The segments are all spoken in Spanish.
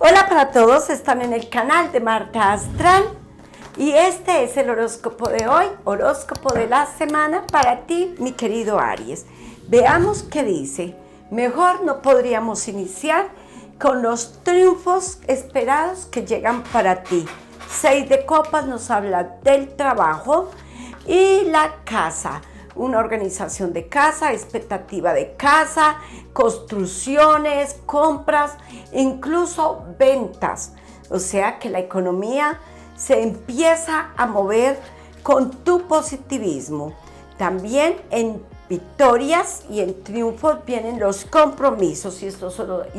Hola para todos, están en el canal de Marta Astral y este es el horóscopo de hoy, horóscopo de la semana para ti, mi querido Aries. Veamos qué dice. Mejor no podríamos iniciar con los triunfos esperados que llegan para ti. 6 de copas nos habla del trabajo y la casa. Una organización de casa, expectativa de casa, construcciones, compras, incluso ventas. O sea que la economía se empieza a mover con tu positivismo. También en victorias y en triunfos vienen los compromisos y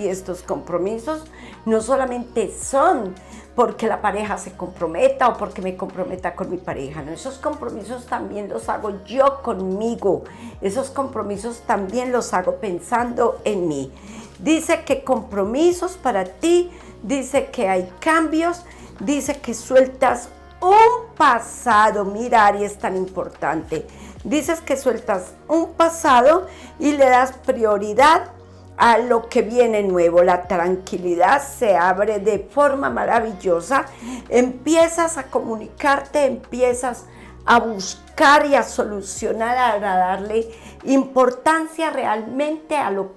estos compromisos no solamente son porque la pareja se comprometa o porque me comprometa con mi pareja, no, esos compromisos también los hago yo conmigo, esos compromisos también los hago pensando en mí. Dice que compromisos para ti, dice que hay cambios, dice que sueltas un pasado, mira Aries, tan importante, dices que sueltas un pasado y le das prioridad a lo que viene nuevo. La tranquilidad se abre de forma maravillosa, empiezas a comunicarte, empiezas a buscar y a solucionar, a darle importancia realmente a lo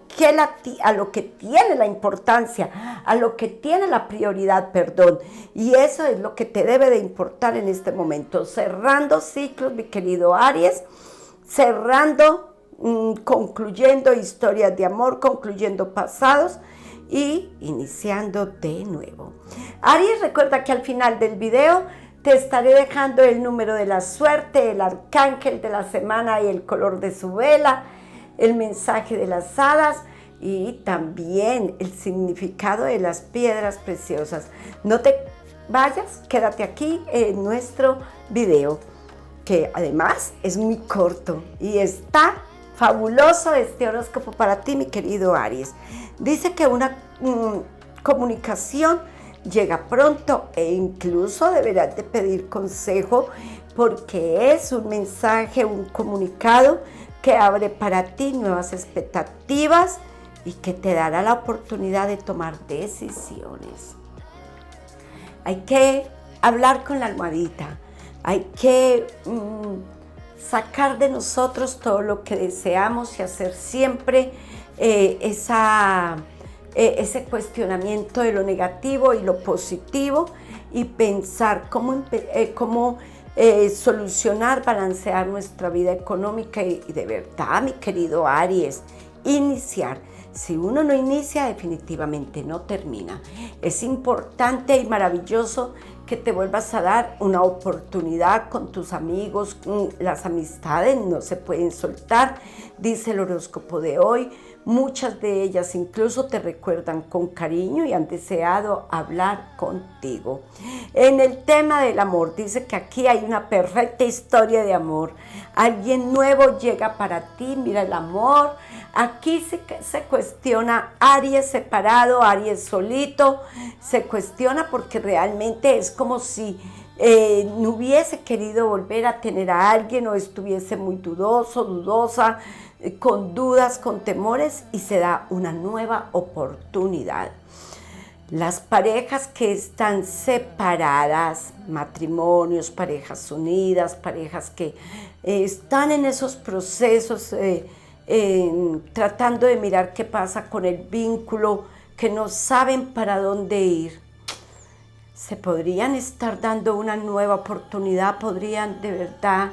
que tiene la importancia, a lo que tiene la prioridad, perdón. Y eso es lo que te debe de importar en este momento. Cerrando ciclos, mi querido Aries, concluyendo historias de amor, concluyendo pasados y iniciando de nuevo. Aries, recuerda que al final del video te estaré dejando el número de la suerte, el arcángel de la semana y el color de su vela, el mensaje de las hadas y también el significado de las piedras preciosas. No te vayas, quédate aquí en nuestro video, que además es muy corto y está fabuloso este horóscopo para ti, mi querido Aries. Dice que una comunicación llega pronto e incluso deberás de pedir consejo porque es un mensaje, un comunicado que abre para ti nuevas expectativas y que te dará la oportunidad de tomar decisiones. Hay que hablar con la almohadita, hay que sacar de nosotros todo lo que deseamos y hacer siempre ese cuestionamiento de lo negativo y lo positivo y pensar cómo solucionar, balancear nuestra vida económica y de verdad, mi querido Aries, iniciar. Si uno no inicia, definitivamente no termina. Es importante y maravilloso que te vuelvas a dar una oportunidad con tus amigos. Las amistades no se pueden soltar, dice el horóscopo de hoy. Muchas de ellas incluso te recuerdan con cariño y han deseado hablar contigo. En el tema del amor, dice que aquí hay una perfecta historia de amor. Alguien nuevo llega para ti, mira el amor. Aquí se cuestiona Aries separado, Aries solito. Se cuestiona porque realmente es como si no hubiese querido volver a tener a alguien o estuviese muy dudosa, con dudas, con temores y se da una nueva oportunidad. Las parejas que están separadas, matrimonios, parejas unidas, parejas que están en esos procesos tratando de mirar qué pasa con el vínculo, que no saben para dónde ir, se podrían estar dando una nueva oportunidad, podrían de verdad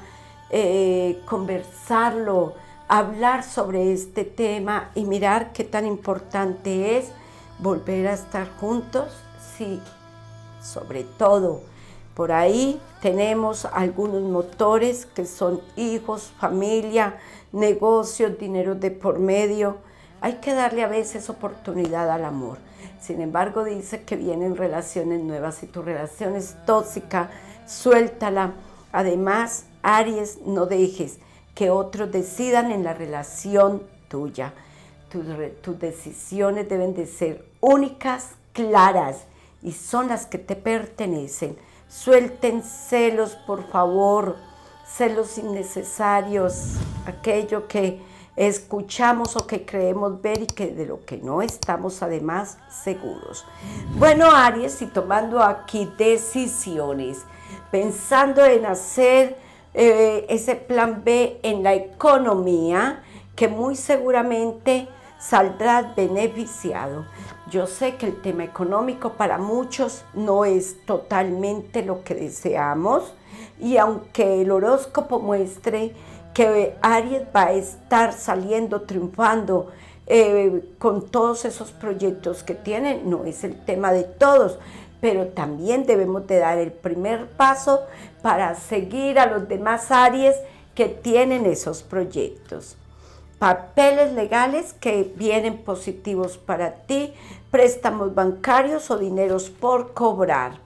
conversarlo, hablar sobre este tema y mirar qué tan importante es volver a estar juntos. Sí, sobre todo, por ahí tenemos algunos motores que son hijos, familia, negocios, dinero de por medio. Hay que darle a veces oportunidad al amor. Sin embargo, dice que vienen relaciones nuevas. Si tu relación es tóxica, suéltala. Además, Aries, no dejes que otros decidan en la relación tuya. Tus decisiones deben de ser únicas, claras, y son las que te pertenecen. Suelten celos, por favor, celos innecesarios, aquello que escuchamos o que creemos ver y que de lo que no estamos además seguros. Bueno, Aries, y tomando aquí decisiones, pensando en hacer ese plan B en la economía, que muy seguramente saldrás beneficiado. Yo sé que el tema económico para muchos no es totalmente lo que deseamos, y aunque el horóscopo muestre que Aries va a estar saliendo, triunfando con todos esos proyectos que tiene, no es el tema de todos, pero también debemos de dar el primer paso para seguir a los demás Aries que tienen esos proyectos. Papeles legales que vienen positivos para ti, préstamos bancarios o dineros por cobrar.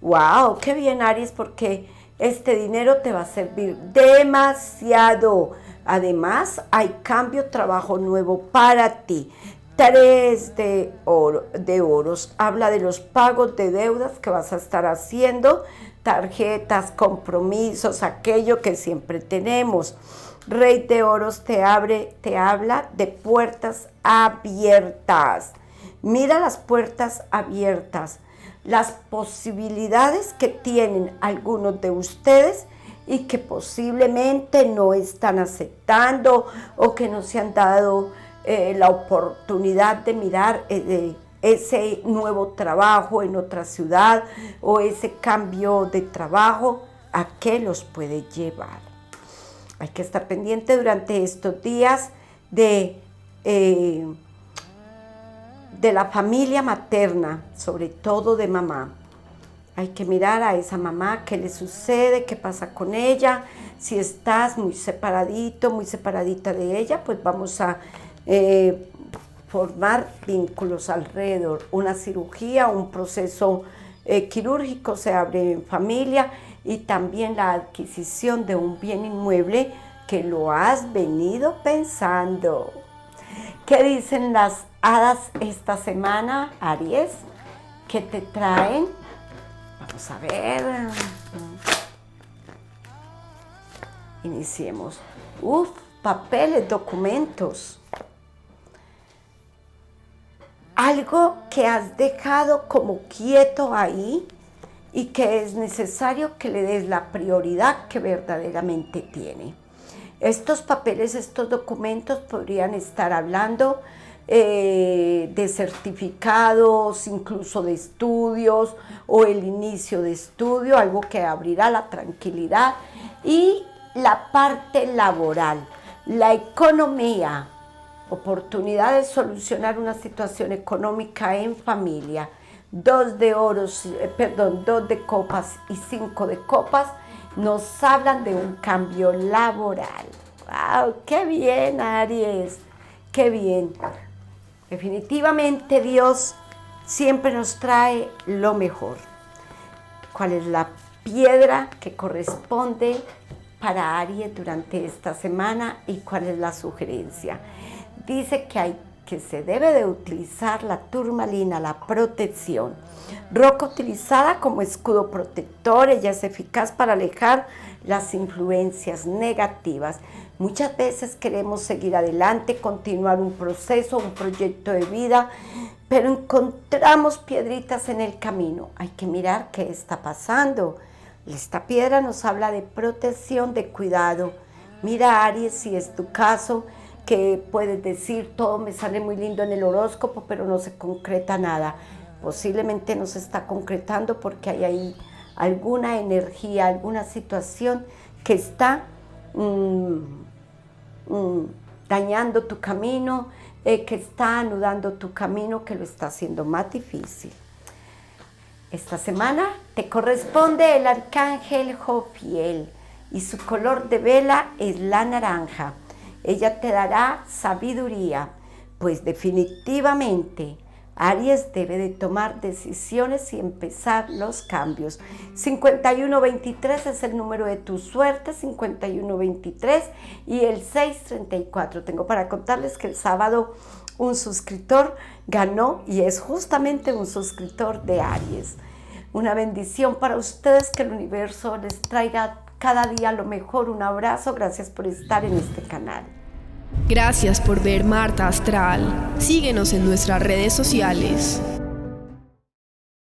¡Wow! ¡Qué bien, Aries! Porque este dinero te va a servir demasiado. Además, hay cambio, trabajo nuevo para ti. 3 de oros. Habla de los pagos de deudas que vas a estar haciendo, tarjetas, compromisos, aquello que siempre tenemos. Rey de oros te habla de puertas abiertas. Mira las puertas abiertas, las posibilidades que tienen algunos de ustedes y que posiblemente no están aceptando o que no se han dado la oportunidad de mirar ese nuevo trabajo en otra ciudad o ese cambio de trabajo, ¿a qué los puede llevar? Hay que estar pendiente durante estos días de la familia materna, sobre todo de mamá. Hay que mirar a esa mamá, qué le sucede, qué pasa con ella. Si estás muy separadito, muy separadita de ella, pues vamos a formar vínculos alrededor. Una cirugía, un proceso quirúrgico se abre en familia, y también la adquisición de un bien inmueble que lo has venido pensando. ¿Qué dicen las hadas esta semana, Aries? ¿Qué te traen? Vamos a ver. Iniciemos. Papeles, documentos. Algo que has dejado como quieto ahí y que es necesario que le des la prioridad que verdaderamente tiene. Estos papeles, estos documentos podrían estar hablando de certificados, incluso de estudios o el inicio de estudio, algo que abrirá la tranquilidad, y la parte laboral, la economía, oportunidad de solucionar una situación económica en familia. 2 de copas y 5 de copas nos hablan de un cambio laboral. ¡Wow! ¡Qué bien, Aries! ¡Qué bien! Definitivamente Dios siempre nos trae lo mejor. ¿Cuál es la piedra que corresponde para Aries durante esta semana y cuál es la sugerencia? Dice que se debe de utilizar la turmalina, la protección. Roca utilizada como escudo protector, ella es eficaz para alejar las influencias negativas. Muchas veces queremos seguir adelante, continuar un proceso, un proyecto de vida, pero encontramos piedritas en el camino. Hay que mirar qué está pasando. Esta piedra nos habla de protección, de cuidado. Mira, Aries, si es tu caso, que puedes decir, todo me sale muy lindo en el horóscopo, pero no se concreta nada. Posiblemente no se está concretando porque hay ahí alguna energía, alguna situación que está dañando tu camino, que está anudando tu camino, que lo está haciendo más difícil. Esta semana te corresponde el arcángel Jofiel y su color de vela es la naranja. Ella te dará sabiduría, pues definitivamente Aries debe de tomar decisiones y empezar los cambios. 5123 es el número de tu suerte, 5123 y el 634. Tengo para contarles que el sábado un suscriptor ganó y es justamente un suscriptor de Aries. Una bendición para ustedes, que el universo les traiga cada día lo mejor. Un abrazo, gracias por estar en este canal. Gracias por ver Marta Astral. Síguenos en nuestras redes sociales.